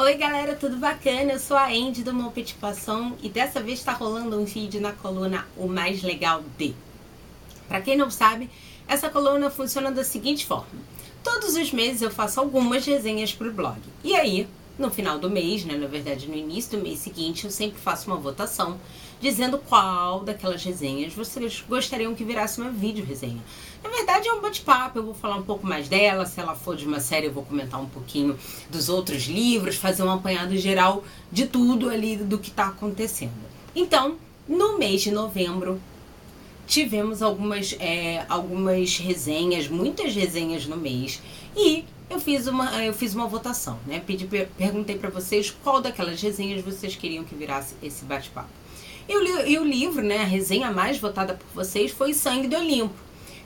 Oi galera, tudo bacana? Eu sou a Andy do Mon Petit Poisson e dessa vez está rolando um vídeo na coluna O Mais Legal de. Para quem não sabe, essa coluna funciona da seguinte forma: todos os meses eu faço algumas resenhas para o blog. E aí, no final do mês, na verdade no início do mês seguinte, eu sempre faço uma votação dizendo qual daquelas resenhas vocês gostariam que virasse uma vídeo resenha. Na verdade é um bate-papo, eu vou falar um pouco mais dela, se ela for de uma série eu vou comentar um pouquinho dos outros livros, fazer um apanhado geral de tudo ali do que está acontecendo. Então, no mês de novembro, tivemos algumas resenhas, muitas resenhas no mês, e eu fiz uma votação, né? Perguntei para vocês qual daquelas resenhas vocês queriam que virasse esse bate-papo. E o livro, né, a resenha mais votada por vocês foi Sangue do Olimpo,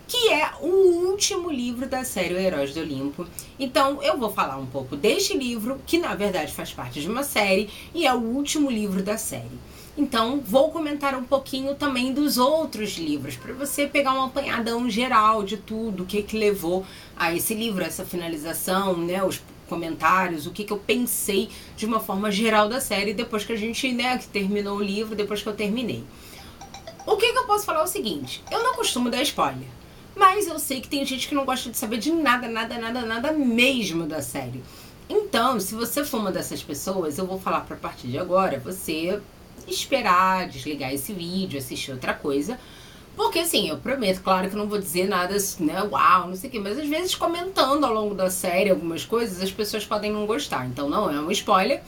que é o último livro da série O Heróis do Olimpo. Então eu vou falar um pouco deste livro, que na verdade faz parte de uma série e é o último livro da série. Então vou comentar um pouquinho também dos outros livros, para você pegar um apanhadão geral de tudo, o que levou a esse livro, essa finalização, né, os comentários, o que eu pensei de uma forma geral da série depois que a gente, né, que terminou o livro, depois que eu terminei. O que eu posso falar é o seguinte: eu não costumo dar spoiler, mas eu sei que tem gente que não gosta de saber de nada mesmo da série. Então, se você for uma dessas pessoas, eu vou falar pra partir de agora você esperar, desligar esse vídeo, assistir outra coisa. Porque assim, eu prometo, claro que eu não vou dizer nada, né, uau, não sei o que, mas às vezes comentando ao longo da série algumas coisas, as pessoas podem não gostar. Então não é um spoiler,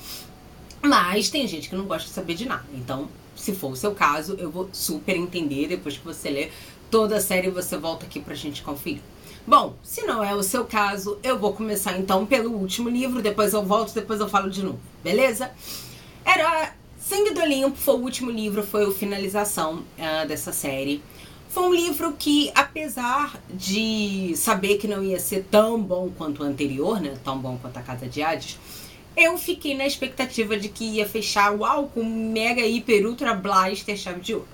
mas tem gente que não gosta de saber de nada. Então, se for o seu caso, eu vou super entender. Depois que você ler toda a série, você volta aqui pra gente conferir. Bom, se não é o seu caso, eu vou começar então pelo último livro, depois eu volto, depois eu falo de novo, beleza? Sangue do Olimpo foi o último livro, foi a finalização dessa série. Foi um livro que, apesar de saber que não ia ser tão bom quanto o anterior, né, tão bom quanto a Casa de Hades, eu fiquei na expectativa de que ia fechar, uau, com mega, hiper, ultra, blaster, chave de ouro.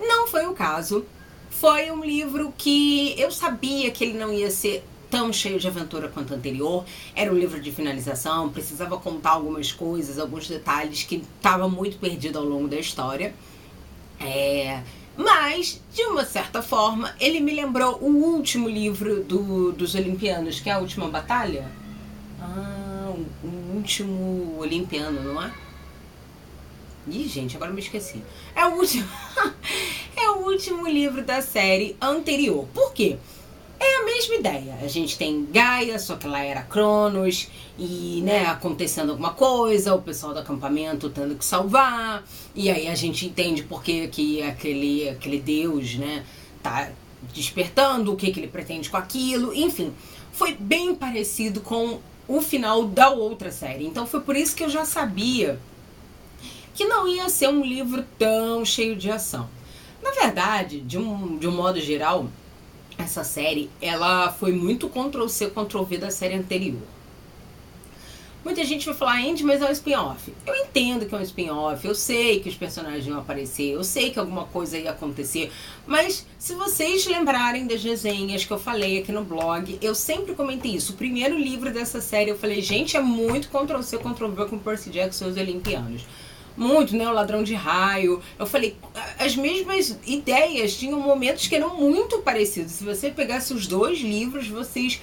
Não foi o caso. Foi um livro que eu sabia que ele não ia ser tão cheio de aventura quanto o anterior. Era um livro de finalização, precisava contar algumas coisas, alguns detalhes que estava muito perdido ao longo da história. Mas, de uma certa forma, ele me lembrou o último livro dos Olimpianos, que é A Última Batalha. O último Olimpiano, não é? Ih, gente, agora me esqueci. É o último é o último livro da série anterior. Por quê? É a mesma ideia. A gente tem Gaia, só que lá era Cronos, e, né, acontecendo alguma coisa, o pessoal do acampamento tendo que salvar, e aí a gente entende por que aquele deus, né, tá despertando, o que ele pretende com aquilo, enfim. Foi bem parecido com o final da outra série. Então foi por isso que eu já sabia que não ia ser um livro tão cheio de ação. Na verdade, de um modo geral, essa série, ela foi muito Ctrl-C, Ctrl-V da série anterior. Muita gente vai falar, Andy, mas é um spin-off. Eu entendo que é um spin-off, eu sei que os personagens iam aparecer, eu sei que alguma coisa ia acontecer, mas se vocês lembrarem das resenhas que eu falei aqui no blog, eu sempre comentei isso. O primeiro livro dessa série, eu falei, gente, é muito Ctrl-C, Ctrl-V com Percy Jackson e os Olimpianos. Muito, né? O Ladrão de Raio. Eu falei, as mesmas ideias tinham momentos que eram muito parecidos. Se você pegasse os dois livros, vocês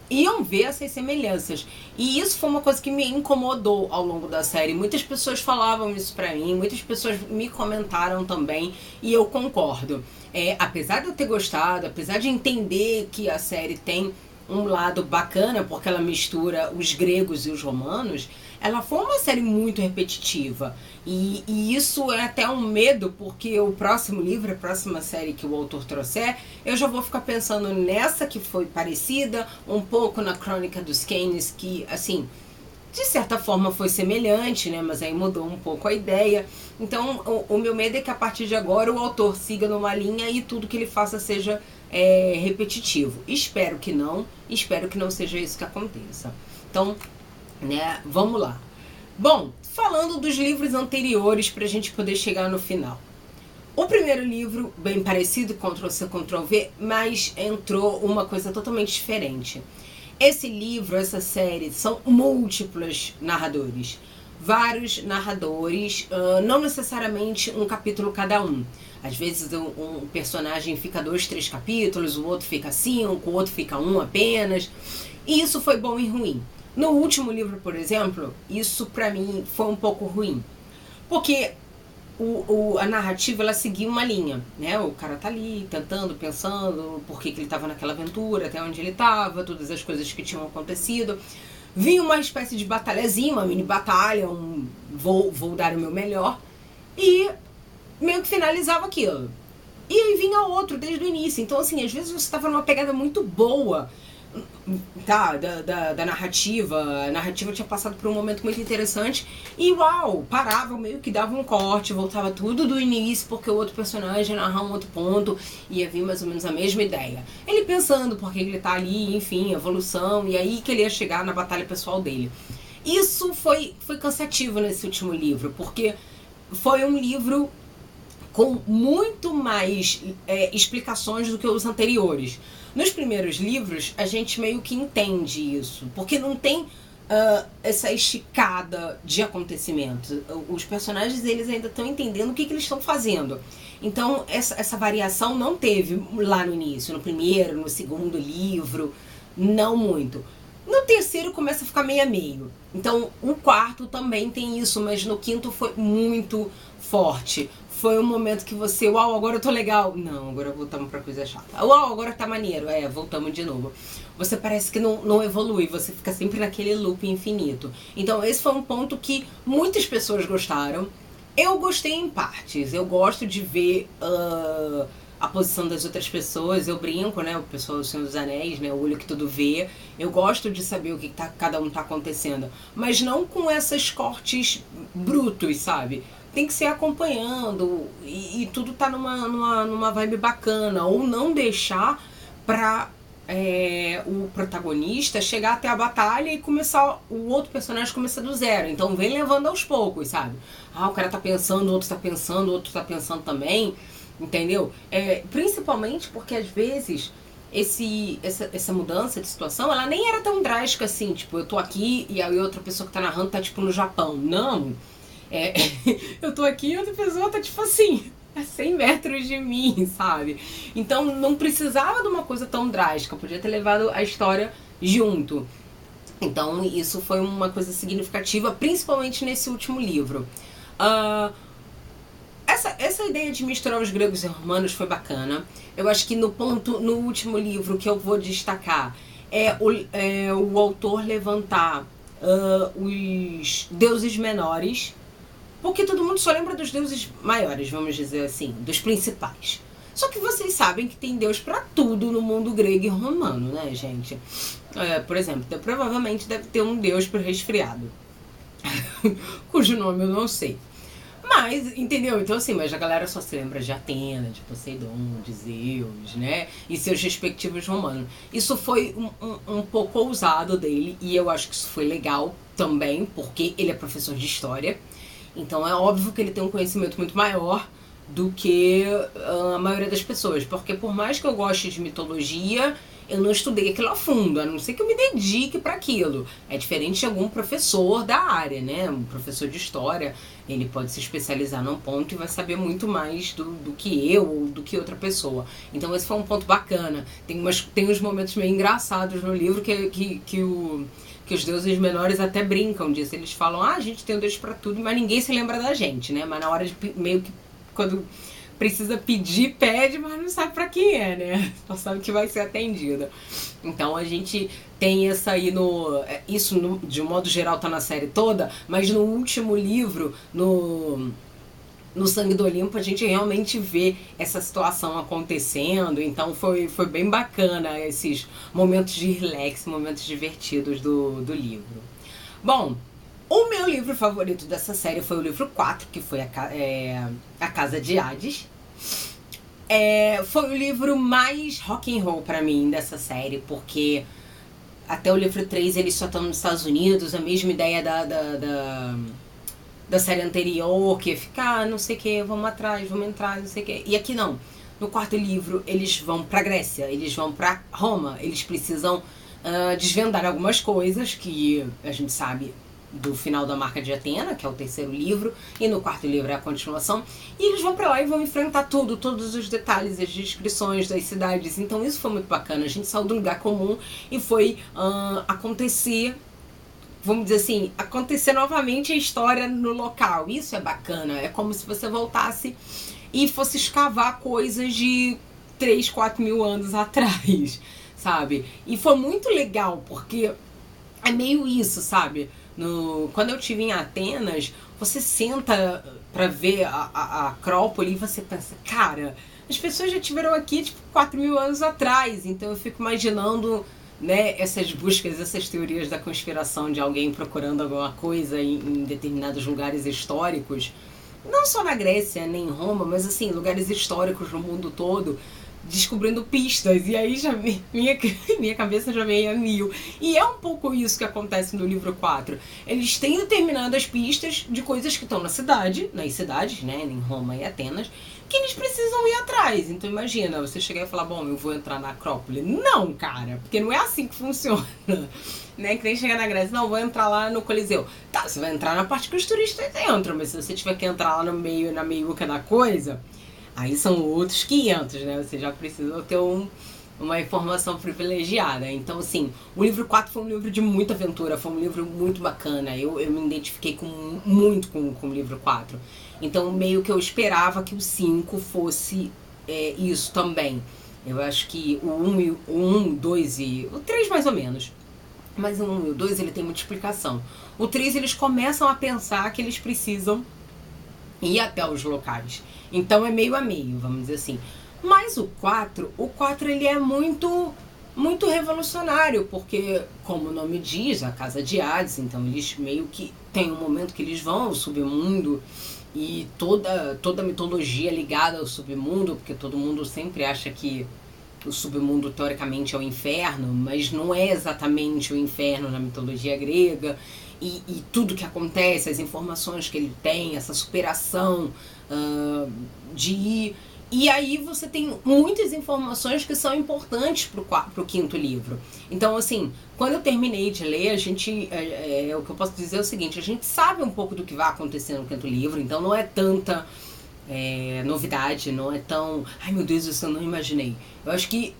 iam ver essas semelhanças. E isso foi uma coisa que me incomodou ao longo da série. Muitas pessoas falavam isso pra mim, muitas pessoas me comentaram também, e eu concordo. Apesar de eu ter gostado, apesar de entender que a série tem um lado bacana, porque ela mistura os gregos e os romanos, ela foi uma série muito repetitiva. E isso é até um medo, porque o próximo livro, a próxima série que o autor trouxer, eu já vou ficar pensando nessa que foi parecida, um pouco na Crônica dos Keynes, que, assim, de certa forma foi semelhante, né? Mas aí mudou um pouco a ideia. Então, o meu medo é que a partir de agora o autor siga numa linha e tudo que ele faça seja repetitivo. Espero que não seja isso que aconteça. Então, né, vamos lá. Bom, falando dos livros anteriores pra gente poder chegar no final. O primeiro livro, bem parecido, Ctrl-C, Ctrl-V, mas entrou uma coisa totalmente diferente. Esse livro, essa série, são múltiplos narradores. Vários narradores, não necessariamente um capítulo cada um. Às vezes um personagem fica 2, 3 capítulos, o outro fica 5, o outro fica 1 apenas. E isso foi bom e ruim. No último livro, por exemplo, isso pra mim foi um pouco ruim. Porque a narrativa, ela seguia uma linha, né? O cara tá ali, tentando, pensando por que ele tava naquela aventura, até onde ele tava, todas as coisas que tinham acontecido. Vinha uma espécie de batalhazinha, uma mini batalha, vou dar o meu melhor, e meio que finalizava aquilo. E aí vinha outro desde o início. Então, assim, às vezes você estava numa pegada muito boa, tá, da narrativa. A narrativa tinha passado por um momento muito interessante e uau, parava, meio que dava um corte, voltava tudo do início, porque o outro personagem narrava um outro ponto, ia vir mais ou menos a mesma ideia. Ele pensando porque ele tá ali, enfim, evolução, e aí que ele ia chegar na batalha pessoal dele. Isso foi cansativo nesse último livro, porque foi um livro com muito mais explicações do que os anteriores. Nos primeiros livros, a gente meio que entende isso, porque não tem essa esticada de acontecimentos. Os personagens, eles ainda estão entendendo o que eles estão fazendo. Então, essa variação não teve lá no início, no primeiro, no segundo livro, não muito. No terceiro começa a ficar meio a meio. Então, o quarto também tem isso, mas no quinto foi muito forte. Foi um momento que você, uau, agora eu tô legal. Não, agora voltamos pra coisa chata. Uau, agora tá maneiro. Voltamos de novo. Você parece que não evolui, você fica sempre naquele loop infinito. Então esse foi um ponto que muitas pessoas gostaram. Eu gostei em partes. Eu gosto de ver a posição das outras pessoas. Eu brinco, né, o pessoal do Senhor dos Anéis, né, o olho que tudo vê. Eu gosto de saber o que cada um tá acontecendo. Mas não com esses cortes brutos, sabe? Tem que ser acompanhando e tudo tá numa vibe bacana. Ou não deixar pra o protagonista chegar até a batalha e começar, o outro personagem começa do zero. Então vem levando aos poucos, sabe? O cara tá pensando, o outro tá pensando, o outro tá pensando também, entendeu? Principalmente porque às vezes essa mudança de situação, ela nem era tão drástica assim. Tipo, eu tô aqui e a outra pessoa que tá narrando tá tipo no Japão. Não! Eu tô aqui e outra pessoa tá tipo assim, a 100 metros de mim, sabe? Então não precisava de uma coisa tão drástica, podia ter levado a história junto. Então isso foi uma coisa significativa, principalmente nesse último livro. Essa ideia de misturar os gregos e romanos foi bacana. Eu acho que no último livro que eu vou destacar o autor levantar os deuses menores, porque todo mundo só lembra dos deuses maiores, vamos dizer assim, dos principais. Só que vocês sabem que tem deus pra tudo no mundo grego e romano, né, gente? Por exemplo, provavelmente deve ter um deus pro resfriado, cujo nome eu não sei. Mas, entendeu? Então assim, mas a galera só se lembra de Atena, de Poseidon, de Zeus, né? E seus respectivos romanos. Isso foi um pouco ousado dele, e eu acho que isso foi legal também, porque ele é professor de história. Então é óbvio que ele tem um conhecimento muito maior do que a maioria das pessoas. Porque por mais que eu goste de mitologia, eu não estudei aquilo a fundo, a não ser que eu me dedique para aquilo. É diferente de algum professor da área, né? Um professor de história, ele pode se especializar num ponto e vai saber muito mais do que eu ou do que outra pessoa. Então esse foi um ponto bacana. Tem uns momentos meio engraçados no livro que os deuses menores até brincam disso. Eles falam, a gente tem um deus pra tudo, mas ninguém se lembra da gente, né? Mas na hora de meio que, quando precisa pedir, pede, mas não sabe pra quem é, né? Só sabe que vai ser atendida. Então a gente tem essa aí de um modo geral tá na série toda, mas no último livro, no Sangue do Olimpo, a gente realmente vê essa situação acontecendo. Então foi bem bacana esses momentos de relax, momentos divertidos do livro. Bom, o meu livro favorito dessa série foi o livro 4, que foi A Casa de Hades. Foi o livro mais rock and roll pra mim dessa série, porque até o livro 3 eles só estão nos Estados Unidos, a mesma ideia da série anterior, que fica, não sei o que, vamos atrás, vamos entrar, não sei o que. E aqui não. No quarto livro, eles vão pra Grécia, eles vão pra Roma, eles precisam desvendar algumas coisas que a gente sabe do final da Marca de Atena, que é o terceiro livro, e no quarto livro é a continuação, e eles vão pra lá e vão enfrentar todos os detalhes, as descrições das cidades. Então isso foi muito bacana, a gente saiu do lugar comum e foi acontecer, vamos dizer assim, acontecer novamente a história no local. Isso é bacana, é como se você voltasse e fosse escavar coisas de 3, 4 mil anos atrás, sabe? E foi muito legal, porque é meio isso, sabe? Quando eu estive em Atenas, você senta pra ver a Acrópole e você pensa, cara, as pessoas já estiveram aqui tipo 4 mil anos atrás. Então eu fico imaginando, né, essas buscas, essas teorias da conspiração de alguém procurando alguma coisa em determinados lugares históricos, não só na Grécia, nem em Roma, mas assim, lugares históricos no mundo todo, descobrindo pistas, e aí já minha cabeça já veio a mil. E é um pouco isso que acontece no livro 4. Eles têm determinadas pistas de coisas que estão nas cidades, né, em Roma e Atenas, que eles precisam ir atrás. Então imagina, você chegar e falar, bom, eu vou entrar na Acrópole. Não, cara, porque não é assim que funciona. Né, que nem chegar na Grécia, não, vou entrar lá no Coliseu. Tá, você vai entrar na parte que os turistas entram, mas se você tiver que entrar lá no meio, na meiuca da coisa, aí são outros 500, né? Você já precisa ter uma informação privilegiada. Então, assim, o livro 4 foi um livro de muita aventura, foi um livro muito bacana. Eu me identifiquei muito com o livro 4. Então, meio que eu esperava que o 5 fosse isso também. Eu acho que o 1, 2 e o 3 mais ou menos. Mas o 1 e o 2 ele tem muita explicação. O 3 eles começam a pensar que eles precisam ir até os locais. Então é meio a meio, vamos dizer assim. Mas o 4 ele é muito revolucionário, porque, como o nome diz, a casa de Hades, então eles meio que tem um momento que eles vão ao submundo e toda a mitologia ligada ao submundo, porque todo mundo sempre acha que o submundo teoricamente é o inferno, mas não é exatamente o inferno na mitologia grega. E tudo que acontece, as informações que ele tem, essa superação de ir. E aí você tem muitas informações que são importantes pro quinto livro. Então, assim, quando eu terminei de ler, o que eu posso dizer é o seguinte, a gente sabe um pouco do que vai acontecer no quinto livro, então não é tanta novidade, não é tão... Ai, meu Deus, isso eu não imaginei. Eu acho que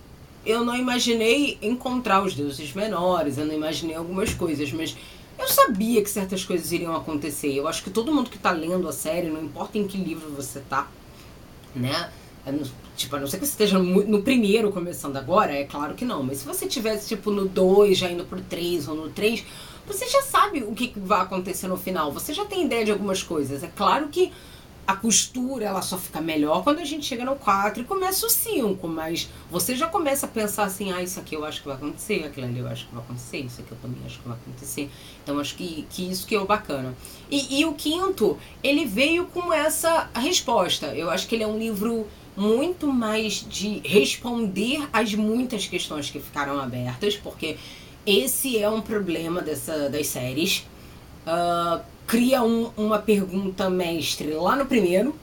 eu não imaginei encontrar os deuses menores, eu não imaginei algumas coisas, mas eu sabia que certas coisas iriam acontecer. Eu acho que todo mundo que tá lendo a série, não importa em que livro você tá, né? Tipo, a não ser que você esteja no primeiro começando agora, é claro que não. Mas se você tivesse, tipo, no 2, já indo pro 3 ou no 3, você já sabe o que vai acontecer no final. Você já tem ideia de algumas coisas. É claro que a costura, ela só fica melhor quando a gente chega no 4 e começa o 5, mas você já começa a pensar assim, isso aqui eu acho que vai acontecer, aquilo ali eu acho que vai acontecer, isso aqui eu também acho que vai acontecer. Então acho que isso que é o bacana. E o quinto, ele veio com essa resposta. Eu acho que ele é um livro muito mais de responder às muitas questões que ficaram abertas, porque esse é um problema das séries. Cria uma pergunta mestre lá no primeiro,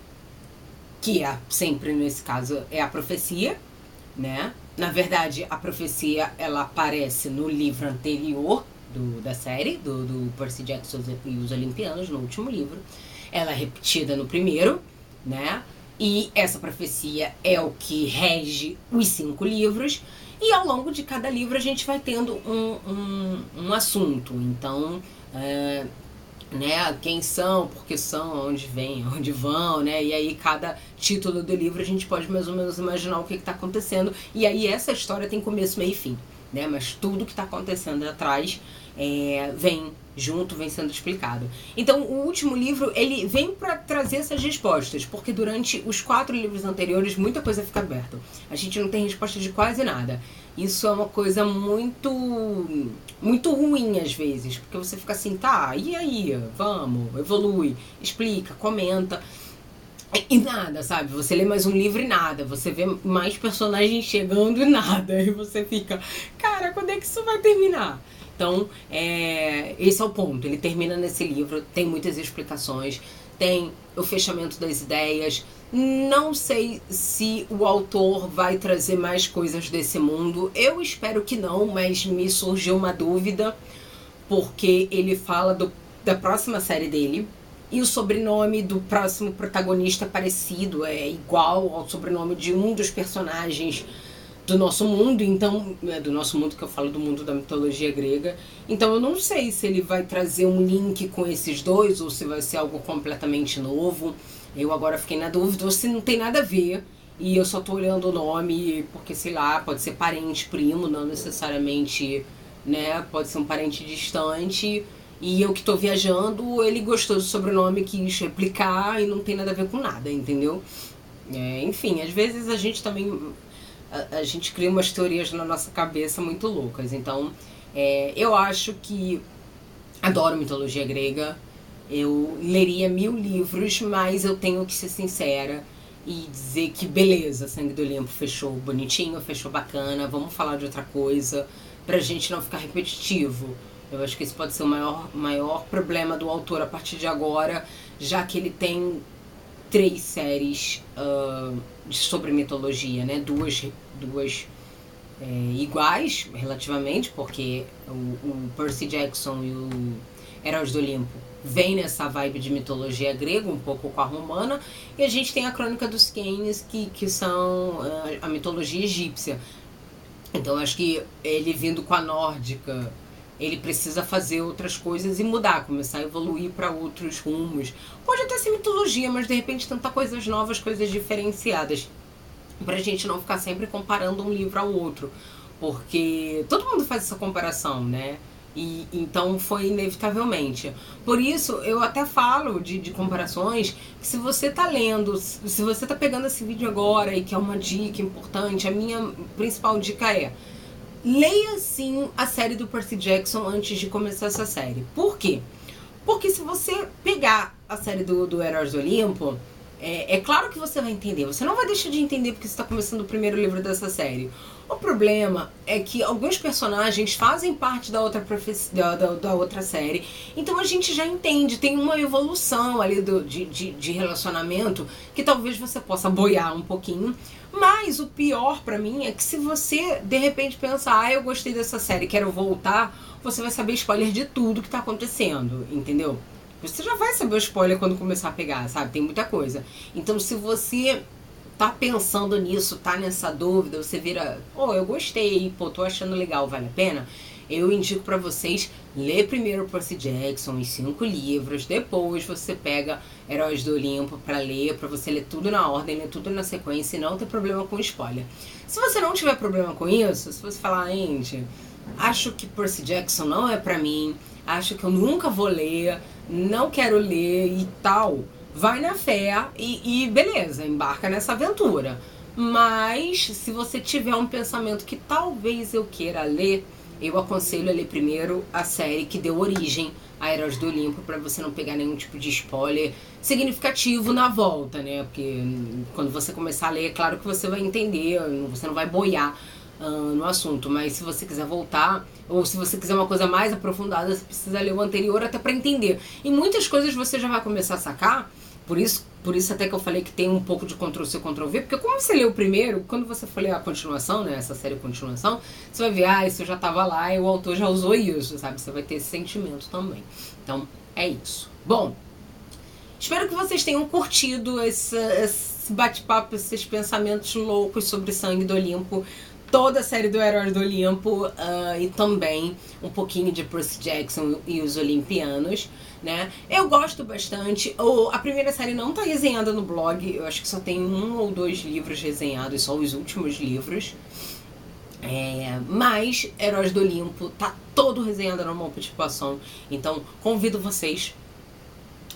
que sempre nesse caso é a profecia, né? Na verdade, a profecia ela aparece no livro anterior da série, do Percy Jackson e os Olimpianos, no último livro. Ela é repetida no primeiro, né? E essa profecia é o que rege os 5 livros. E ao longo de cada livro a gente vai tendo um assunto. Então, né, quem são, por que são, onde vêm, onde vão, né? E aí cada título do livro a gente pode mais ou menos imaginar o que está acontecendo. E aí essa história tem começo, meio e fim, né? Mas tudo que está acontecendo atrás vem junto, vem sendo explicado. Então o último livro, ele vem para trazer essas respostas, porque durante os 4 livros anteriores muita coisa fica aberta. A gente não tem resposta de quase nada. Isso é uma coisa muito ruim às vezes, porque você fica assim, tá, e aí? Vamos, evolui, explica, comenta. E nada, sabe? Você lê mais um livro e nada. Você vê mais personagens chegando e nada. E você fica, cara, quando é que isso vai terminar? Então, esse é o ponto. Ele termina nesse livro, tem muitas explicações, tem o fechamento das ideias. Não sei se o autor vai trazer mais coisas desse mundo. Eu espero que não, mas me surgiu uma dúvida, porque ele fala da próxima série dele. E o sobrenome do próximo protagonista é parecido, é igual ao sobrenome de um dos personagens do nosso mundo, então, do nosso mundo que eu falo do mundo da mitologia grega. Então eu não sei se ele vai trazer um link com esses dois ou se vai ser algo completamente novo. Eu agora fiquei na dúvida, ou se não tem nada a ver e eu só tô olhando o nome porque, sei lá, pode ser parente, primo, não necessariamente, né, pode ser um parente distante. E eu que tô viajando, ele gostou do sobrenome, quis replicar e não tem nada a ver com nada, entendeu? Enfim, às vezes a gente também... A gente cria umas teorias na nossa cabeça muito loucas. Então, eu acho que... Adoro mitologia grega. Eu leria 1000 livros, mas eu tenho que ser sincera e dizer que beleza, Sangue do Olimpo fechou bonitinho, fechou bacana. Vamos falar de outra coisa, pra gente não ficar repetitivo. Eu acho que esse pode ser o maior problema do autor a partir de agora, já que ele tem 3 séries sobre mitologia, né? Duas iguais, relativamente, porque o Percy Jackson e o Heróis do Olimpo vem nessa vibe de mitologia grega, um pouco com a romana, e a gente tem a Crônica dos Kênios, que são a mitologia egípcia. Então acho que ele vindo com a nórdica, ele precisa fazer outras coisas e mudar, começar a evoluir para outros rumos. Pode até ser mitologia, mas de repente tentar coisas novas, coisas diferenciadas, pra gente não ficar sempre comparando um livro ao outro, porque todo mundo faz essa comparação, né? E então foi inevitavelmente. Por isso eu até falo de comparações, que se você tá lendo, se você tá pegando esse vídeo agora e que é uma dica importante, a minha principal dica é: leia sim a série do Percy Jackson antes de começar essa série. Por quê? Porque se você pegar a série do Heróis do Olimpo, é claro que você vai entender. Você não vai deixar de entender porque você está começando o primeiro livro dessa série. O problema é que alguns personagens fazem parte da outra série, então a gente já entende, tem uma evolução ali de relacionamento que talvez você possa boiar um pouquinho. Mas o pior pra mim é que se você de repente pensar, eu gostei dessa série, quero voltar, você vai saber spoiler de tudo que tá acontecendo, entendeu? Você já vai saber o spoiler quando começar a pegar, sabe? Tem muita coisa. Então se você tá pensando nisso, tá nessa dúvida, você vira, eu gostei, tô achando legal, vale a pena? Eu indico pra vocês ler primeiro o Percy Jackson, os 5 livros, depois você pega Heróis do Olimpo pra você ler tudo na ordem, ler tudo na sequência e não ter problema com spoiler. Se você não tiver problema com isso, se você falar, gente, acho que Percy Jackson não é pra mim, acho que eu nunca vou ler, não quero ler e tal, vai na fé e beleza, embarca nessa aventura. Mas se você tiver um pensamento que talvez eu queira ler, eu aconselho a ler primeiro a série que deu origem a Heróis do Olimpo, pra você não pegar nenhum tipo de spoiler significativo na volta, né? Porque quando você começar a ler, é claro que você vai entender, você não vai boiar no assunto, mas se você quiser voltar, ou se você quiser uma coisa mais aprofundada, você precisa ler o anterior até pra entender. E muitas coisas você já vai começar a sacar. Por isso até que eu falei que tem um pouco de Ctrl-C, Ctrl-V, porque como você leu o primeiro, quando você for ler a continuação, né, essa série continuação, você vai ver, isso já tava lá e o autor já usou isso, sabe? Você vai ter esse sentimento também. Então, é isso. Bom, espero que vocês tenham curtido esse bate-papo, esses pensamentos loucos sobre Sangue do Olimpo, toda a série do Heróis do Olimpo e também um pouquinho de Percy Jackson e os Olimpianos, né? Eu gosto bastante. A primeira série não tá resenhada no blog, eu acho que só tem 1 ou 2 livros resenhados, só os últimos livros. Mas Heróis do Olimpo tá todo resenhado na Multiplicação, então convido vocês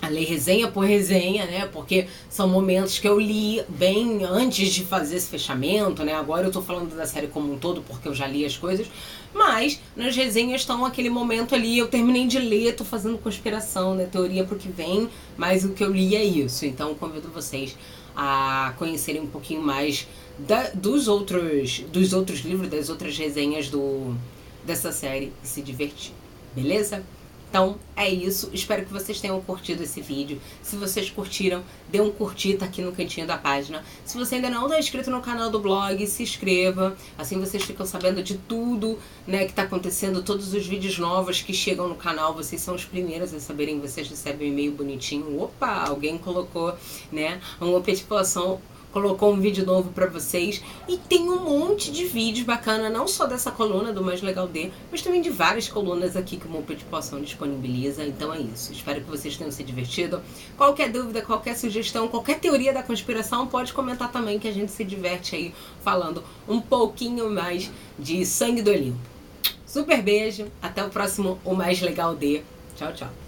a ler resenha por resenha, né? Porque são momentos que eu li bem antes de fazer esse fechamento, né? Agora eu tô falando da série como um todo porque eu já li as coisas, mas nas resenhas estão aquele momento ali, eu terminei de ler, tô fazendo conspiração, né? Teoria pro que vem, mas o que eu li é isso. Então convido vocês a conhecerem um pouquinho mais dos outros livros, das outras resenhas dessa série e se divertir, beleza? Então é isso, espero que vocês tenham curtido esse vídeo. Se vocês curtiram, dê um curtir, tá aqui no cantinho da página. Se você ainda não está inscrito no canal do blog, se inscreva. Assim vocês ficam sabendo de tudo, né, que tá acontecendo, todos os vídeos novos que chegam no canal. Vocês são os primeiros a saberem, vocês recebem um e-mail bonitinho. Opa, alguém colocou, né, uma petição, colocou um vídeo novo pra vocês. E tem um monte de vídeos bacana, não só dessa coluna do Mais Legal D, mas também de várias colunas aqui que o Montpetpoção disponibiliza. Então é isso, espero que vocês tenham se divertido. Qualquer dúvida, qualquer sugestão, qualquer teoria da conspiração, pode comentar também, que a gente se diverte aí falando um pouquinho mais de Sangue do Olimpo. Super beijo, até o próximo O Mais Legal D. Tchau, tchau.